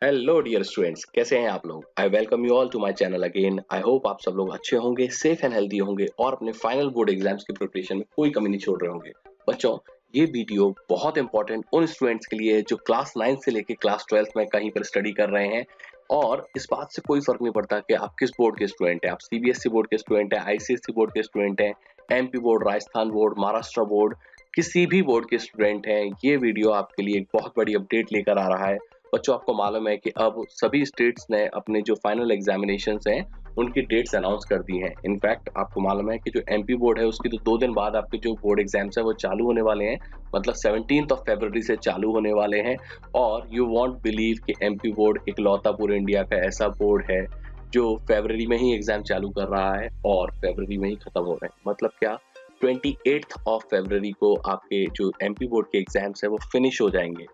Hello dear students, कैसे हैं आप लोग। I welcome you all to my channel again. I hope आप सब लोग अच्छे होंगे, सेफ एंड हेल्दी होंगे और अपने फाइनल बोर्ड एग्जाम्स की प्रिपरेशन में कोई कमी नहीं छोड़ रहे होंगे। बच्चों, ये वीडियो बहुत इंपॉर्टेंट उन स्टूडेंट्स के लिए है जो क्लास 9 से लेकर क्लास 12 में कहीं पर स्टडी कर रहे हैं। और इस बात से कोई फर्क नहीं पड़ता कि आप किस बोर्ड के स्टूडेंट हैं, आप सीबीएसई बोर्ड के स्टूडेंट हैं, आईसीएसई बोर्ड के स्टूडेंट हैं, MP board, Rajasthan board, Maharashtra board, किसी भी बोर्ड के स्टूडेंट हैं। ये वीडियो आपके लिए एक बहुत बड़ी अपडेट लेकर आ रहा है। बच्चों, आपको मालूम है कि अब सभी स्टेट्स ने अपने जो फाइनल एग्जामिनेशंस हैं उनकी डेट्स अनाउंस कर दी हैं। इनफैक्ट आपको मालूम है कि जो एमपी बोर्ड है उसकी तो 2 दिन बाद आपके जो बोर्ड एग्जाम्स है वो चालू होने वाले हैं, मतलब 17th ऑफ फरवरी से चालू होने वाले हैं। और यू वॉन्ट बिलीव कि एमपी बोर्ड इकलौता पूरे इंडिया का ऐसा बोर्ड है जो फरवरी में ही एग्जाम चालू कर रहा है और फरवरी में ही खत्म हो रहे हैं। मतलब क्या, 28th ऑफ फरवरी को आपके जो एमपी बोर्ड के एग्जाम्स है वो फिनिश हो जाएंगे।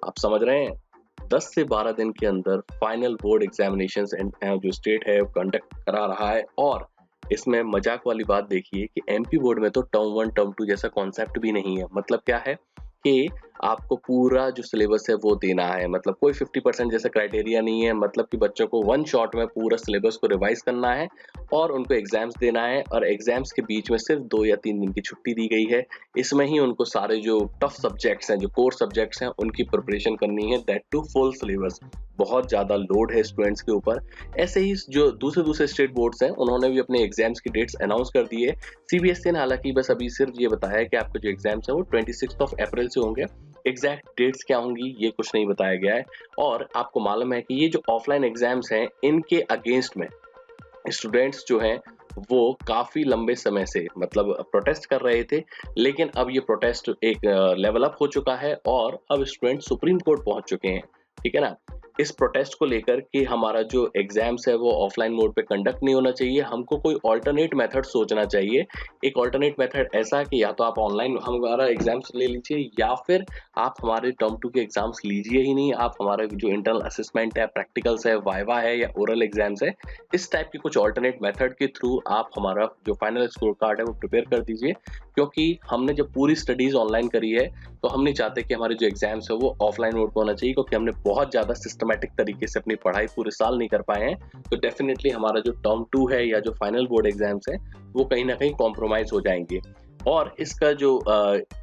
आप समझ रहे हैं, 10 से 12 दिन के अंदर फाइनल बोर्ड एग्जामिनेशंस जो स्टेट है कंडक्ट करा रहा है। और इसमें मजाक वाली बात देखिए कि एमपी बोर्ड में तो टर्म 1 टर्म 2 जैसा कॉन्सेप्ट भी नहीं है। मतलब क्या है कि आपको पूरा जो सिलेबस है वो देना है, मतलब कोई 50% जैसा क्राइटेरिया नहीं है। मतलब कि बच्चों को वन शॉट में पूरा सिलेबस को रिवाइज करना है और उनको एग्जाम्स देना है, और एग्जाम्स के बीच में सिर्फ 2 या 3 दिन की छुट्टी दी गई है। इसमें ही उनको सारे जो टफ सब्जेक्ट्स हैं, जो कोर सब्जेक्ट्स हैं, उनकी प्रिपरेशन करनी है, दैट टू फुल सिलेबस। बहुत ज़्यादा लोड है स्टूडेंट्स के ऊपर। ऐसे ही जो दूसरे स्टेट बोर्ड्स हैं उन्होंने भी अपने एग्जाम्स की डेट्स अनाउंस कर दी है। सीबीएसई ने हालांकि बस अभी सिर्फ ये बताया है कि आपके जो एग्जाम्स हैं वो 26 ऑफ अप्रैल से होंगे। एग्जैक्ट डेट्स क्या होंगी ये कुछ नहीं बताया गया है। और आपको मालूम है कि ये जो ऑफलाइन एग्जाम्स हैं इनके अगेंस्ट में स्टूडेंट्स जो हैं वो काफी लंबे समय से मतलब प्रोटेस्ट कर रहे थे। लेकिन अब ये प्रोटेस्ट एक लेवल अप हो चुका है और अब स्टूडेंट सुप्रीम कोर्ट पहुंच चुके हैं। ठीक है ना। इस प्रोटेस्ट को लेकर कि हमारा जो एग्जाम्स है वो ऑफलाइन मोड पे कंडक्ट नहीं होना चाहिए, हमको कोई ऑल्टरनेट मेथड सोचना चाहिए। एक ऑल्टरनेट मेथड ऐसा कि या तो आप ऑनलाइन हमारा एग्जाम्स ले लीजिए या फिर आप हमारे टर्म 2 के एग्जाम्स लीजिए ही नहीं। आप हमारे जो इंटरनल असेसमेंट है, प्रैक्टिकल्स है, वाइवा है या ओरल एग्जाम्स है, इस टाइप के कुछ ऑल्टरनेट मेथड के थ्रू आप हमारा जो फाइनल स्कोर कार्ड है वो प्रिपेयर कर दीजिए। क्योंकि हमने जब पूरी स्टडीज ऑनलाइन करी है तो हम नहीं चाहते कि हमारे जो एग्जाम्स है वो ऑफलाइन मोड पे होना चाहिए, क्योंकि हमने बहुत ज़्यादा सिस्टमेटिक तरीके से अपनी पढ़ाई पूरे साल नहीं कर पाए हैं। तो डेफिनेटली हमारा जो टर्म 2 है या जो फाइनल बोर्ड एग्जाम्स है वो कहीं ना कहीं कॉम्प्रोमाइज हो जाएंगे। और इसका जो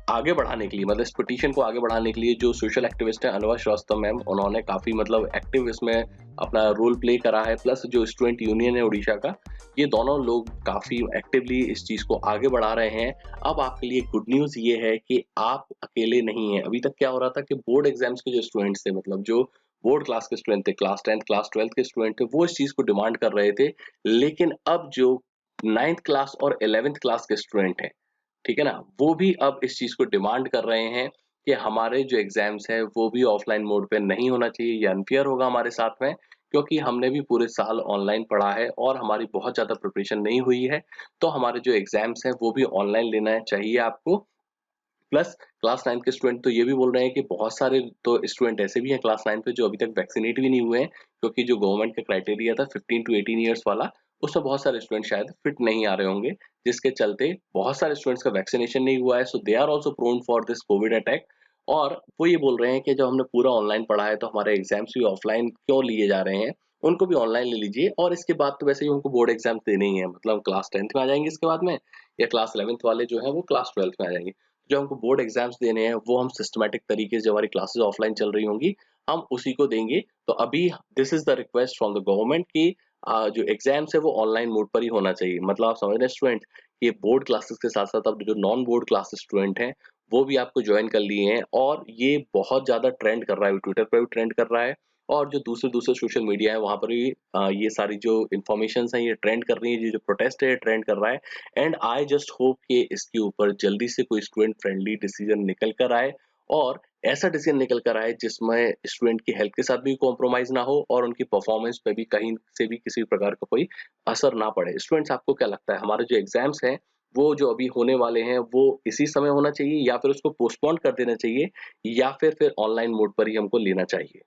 आगे बढ़ाने के लिए, मतलब इस पिटीशन को आगे बढ़ाने के लिए जो सोशल एक्टिविस्ट है अनवर श्रीवास्तव मैम, उन्होंने काफ़ी मतलब एक्टिव इसमें अपना रोल प्ले करा है। प्लस जो स्टूडेंट यूनियन है उड़ीसा का, ये दोनों लोग काफ़ी एक्टिवली इस चीज़ को आगे बढ़ा रहे हैं। अब आपके लिए गुड न्यूज़ ये है कि आप अकेले नहीं हैं। अभी तक क्या हो रहा था कि बोर्ड एग्जाम्स के जो स्टूडेंट्स थे, मतलब जो बोर्ड क्लास के स्टूडेंट थे, क्लास 10th क्लास 12th के स्टूडेंट थे, वो इस चीज़ को डिमांड कर रहे थे। लेकिन अब जो 9th क्लास और 11th क्लास के स्टूडेंट हैं, ठीक है ना, वो भी अब इस चीज़ को डिमांड कर रहे हैं कि हमारे जो एग्ज़ाम्स हैं वो भी ऑफलाइन मोड पे नहीं होना चाहिए। ये अनफ़ेयर होगा हमारे साथ में, क्योंकि हमने भी पूरे साल ऑनलाइन पढ़ा है और हमारी बहुत ज़्यादा प्रिपरेशन नहीं हुई है। तो हमारे जो एग्ज़ाम्स हैं वो भी ऑनलाइन लेना चाहिए आपको। प्लस क्लास 9 के स्टूडेंट तो ये भी बोल रहे हैं कि बहुत सारे तो स्टूडेंट ऐसे भी हैं क्लास 9 पे जो अभी तक वैक्सीनेट भी नहीं हुए हैं, क्योंकि जो गवर्नमेंट का क्राइटेरिया था 15 टू 18 ईयर्स वाला, उसमें बहुत सारे स्टूडेंट शायद फिट नहीं आ रहे होंगे, जिसके चलते बहुत सारे स्टूडेंट्स का वैक्सीनेशन नहीं हुआ है। So they are also prone for this Covid attack. और वो ये बोल रहे हैं कि जब हमने पूरा ऑनलाइन पढ़ा है तो हमारे एग्जाम्स भी ऑफलाइन क्यों लिए जा रहे हैं, उनको भी ऑनलाइन ले लीजिए। और इसके बाद तो वैसे ही उनको बोर्ड एग्जाम्स देने ही है, मतलब क्लास 10th में आ जाएंगे इसके बाद में, या क्लास 11th वाले जो है वो क्लास 12th में आ जाएंगे। जो हमको बोर्ड एग्जाम्स देने हैं वो हम सिस्टमैटिक तरीके से, जो हमारी क्लासेस ऑफलाइन चल रही होंगी, हम उसी को देंगे। तो अभी this is the request from the government कि जो एग्जाम्स है वो ऑनलाइन मोड पर ही होना चाहिए। मतलब आप समझ रहे हैं स्टूडेंट, ये बोर्ड क्लासेस के साथ साथ अब जो नॉन बोर्ड क्लासेस स्टूडेंट हैं वो भी आपको ज्वाइन कर लिए हैं। और ये बहुत ज्यादा ट्रेंड कर रहा है, ट्विटर पर भी ट्रेंड कर रहा है और जो दूसरे दूसरे सोशल मीडिया है वहां पर भी ये सारी जो इन्फॉर्मेशन है ये ट्रेंड कर रही है, ये जो प्रोटेस्ट है ये ट्रेंड कर रहा है। एंड आई जस्ट होप कि इसके ऊपर जल्दी से कोई स्टूडेंट फ्रेंडली डिसीजन निकल कर आए और ऐसा डिसीजन निकल कर आए जिसमें स्टूडेंट की हेल्थ के साथ भी कॉम्प्रोमाइज ना हो और उनकी परफॉर्मेंस पे भी कहीं से भी किसी प्रकार का कोई असर ना पड़े। स्टूडेंट्स, आपको क्या लगता है, हमारे जो एग्जाम्स हैं वो जो अभी होने वाले हैं वो इसी समय होना चाहिए या फिर उसको पोस्टपोन कर देना चाहिए या फिर ऑनलाइन मोड पर ही हमको लेना चाहिए?